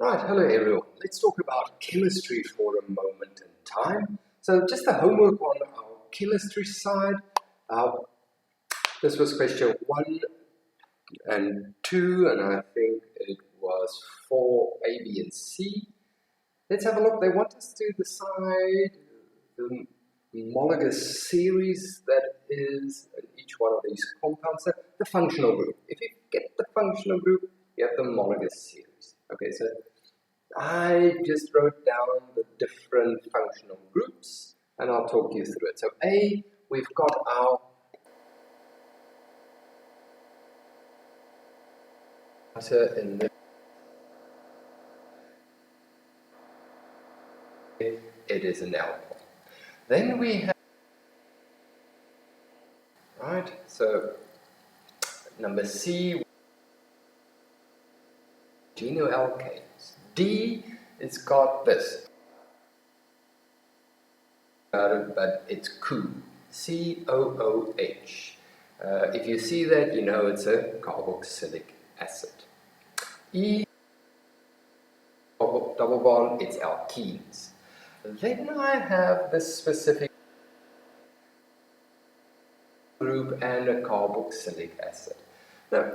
Right, hello everyone. Let's talk about chemistry for a moment in time. So just the homework on our chemistry side. This was question 1 and 2, and I think it was for A, B, and C. Let's have a look. They want us to decide the homologous series that is in each one of these compounds, the functional group. If you get the functional group, you have the homologous series. Okay, so I just wrote down the different functional groups and I'll talk you through it. So A, we've got our in the it is an alcohol. Then we have, right, so number C, genoalkanes. D, it's got this, but it's COOH, C-O-O-H. If you see that, you know it's a carboxylic acid. E, double bond, it's alkenes. Then I have this specific group and a carboxylic acid. Now,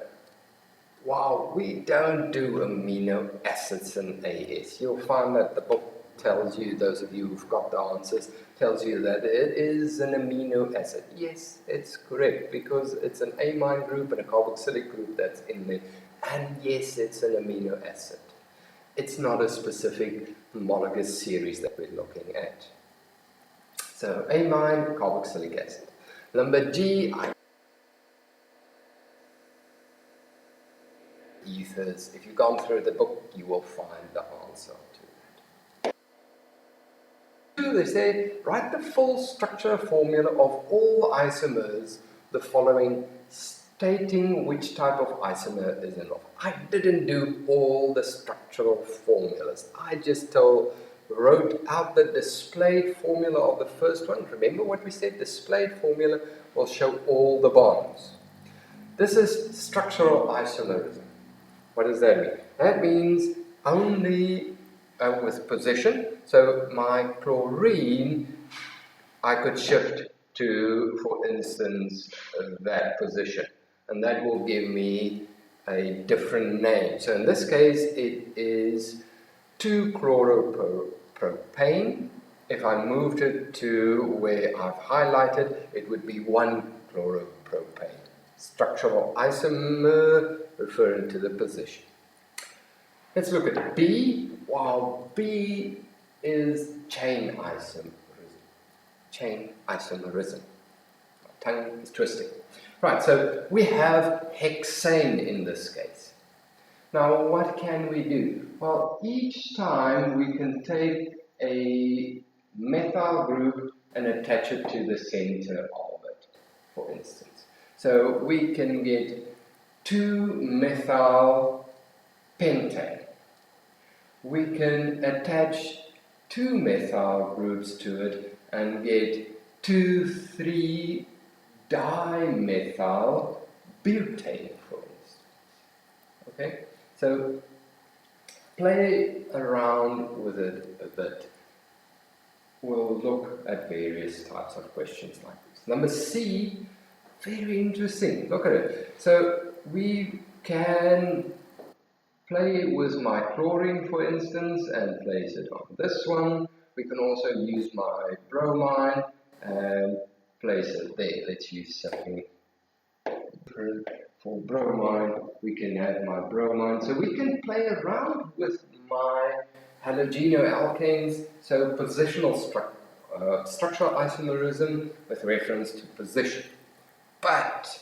while we don't do amino acids in AS, you'll find that the book tells you, those of you who've got the answers, tells you that it is an amino acid. Yes, it's correct, because it's an amine group and a carboxylic group that's in there. And yes, it's an amino acid. It's not a specific homologous series that we're looking at. So amine, carboxylic acid. Number G, ethers. If you've gone through the book, you will find the answer to that. They say, write the full structure formula of all isomers, the following, stating which type of isomer is involved. I didn't do all the structural formulas. I just wrote out the displayed formula of the first one. Remember what we said? Displayed formula will show all the bonds. This is structural isomerism. What does that mean? That means only with position. So my chlorine, I could shift to, for instance, that position. And that will give me a different name. So in this case, it is 2-chloropropane. If I moved it to where I've highlighted, it would be 1-chloropropane. Structural isomer referring to the position. Let's look at B. While B is chain isomerism. Chain isomerism. My tongue is twisting. Right, so we have hexane in this case. Now, what can we do? Well, each time we can take a methyl group and attach it to the center of it, for instance. So we can get 2-methyl pentane. We can attach 2 methyl groups to it and get 2,3-dimethyl butane, for instance. Okay, so play around with it a bit. We'll look at various types of questions like this. Number C, very interesting. Look at it. So we can play with my chlorine, for instance, and place it on this one. We can also use my bromine and place it there. Let's use something different for bromine. We can have my bromine. So we can play around with my halogenoalkanes. So positional structural isomerism with reference to position. But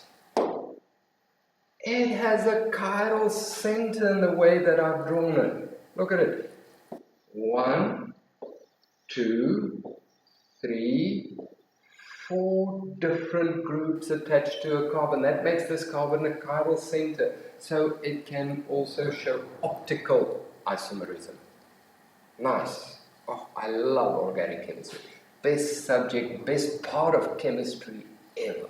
it has a chiral center in the way that I've drawn it. Look at it. 1, 2, 3, 4 different groups attached to a carbon. That makes this carbon a chiral center. So it can also show optical isomerism. Nice. Oh, I love organic chemistry. Best subject, best part of chemistry ever.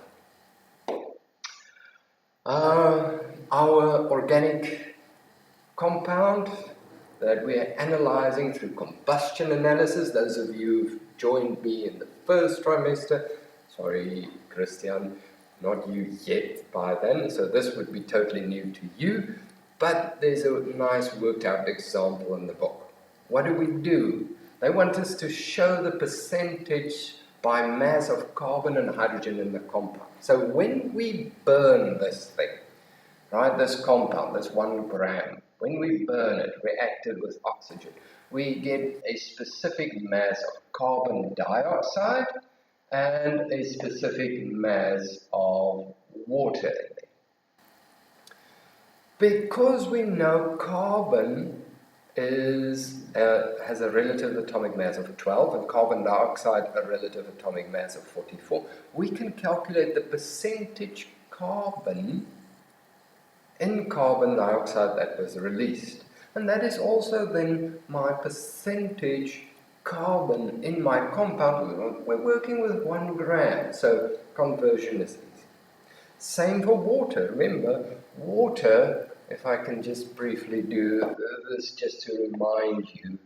Our organic compound that we are analyzing through combustion analysis. Those of you who've joined me in the first trimester, sorry, Christian, not you yet by then, so this would be totally new to you, but there's a nice worked out example in the book. What do? They want us to show the percentage by mass of carbon and hydrogen in the compound. So when we burn this thing, right, this compound, this 1 gram, when we burn it, reacted with oxygen, we get a specific mass of carbon dioxide and a specific mass of water in there. Because we know carbon has a relative atomic mass of 12 and carbon dioxide a relative atomic mass of 44, we can calculate the percentage carbon in carbon dioxide that was released. And that is also then my percentage carbon in my compound. We're working with 1 gram, so conversion is easy. Same for water. Remember, water, if I can just briefly do this just to remind you,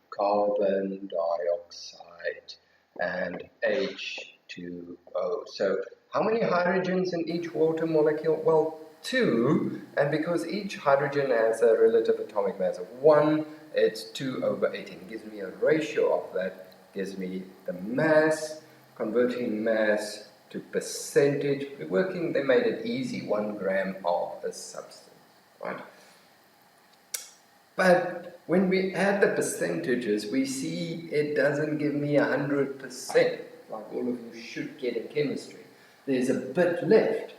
carbon dioxide and H2O. So how many hydrogens in each water molecule? Well, 2, and because each hydrogen has a relative atomic mass of 1, it's 2/18. It gives me a ratio of that, gives me the mass, converting mass to percentage. They made it easy, 1 gram of a substance, right? But when we add the percentages, we see it doesn't give me 100%, like all of you should get in chemistry. There's a bit left.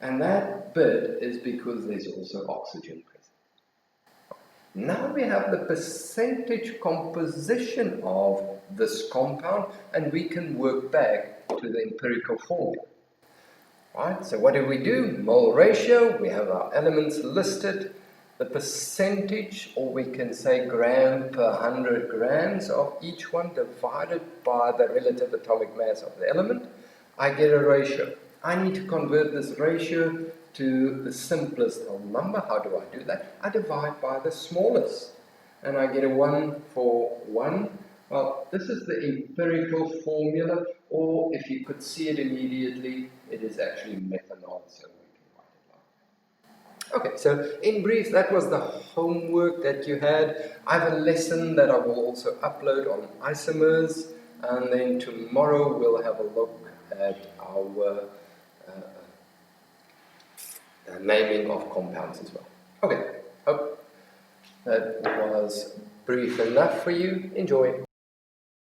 And that bit is because there's also oxygen present. Now we have the percentage composition of this compound, and we can work back to the empirical formula. Right? So what do? Mole ratio, we have our elements listed. The percentage, or we can say gram per 100 grams of each one divided by the relative atomic mass of the element, I get a ratio. I need to convert this ratio to the simplest whole number. How do I do that? I divide by the smallest, and I get a 1 for 1. Well, this is the empirical formula, or if you could see it immediately, it is actually methanol, so we can write it like that. Okay, so in brief, that was the homework that you had. I have a lesson that I will also upload on isomers, and then tomorrow we'll have a look at our naming of compounds as well. Okay, hope that was brief enough for you. Enjoy.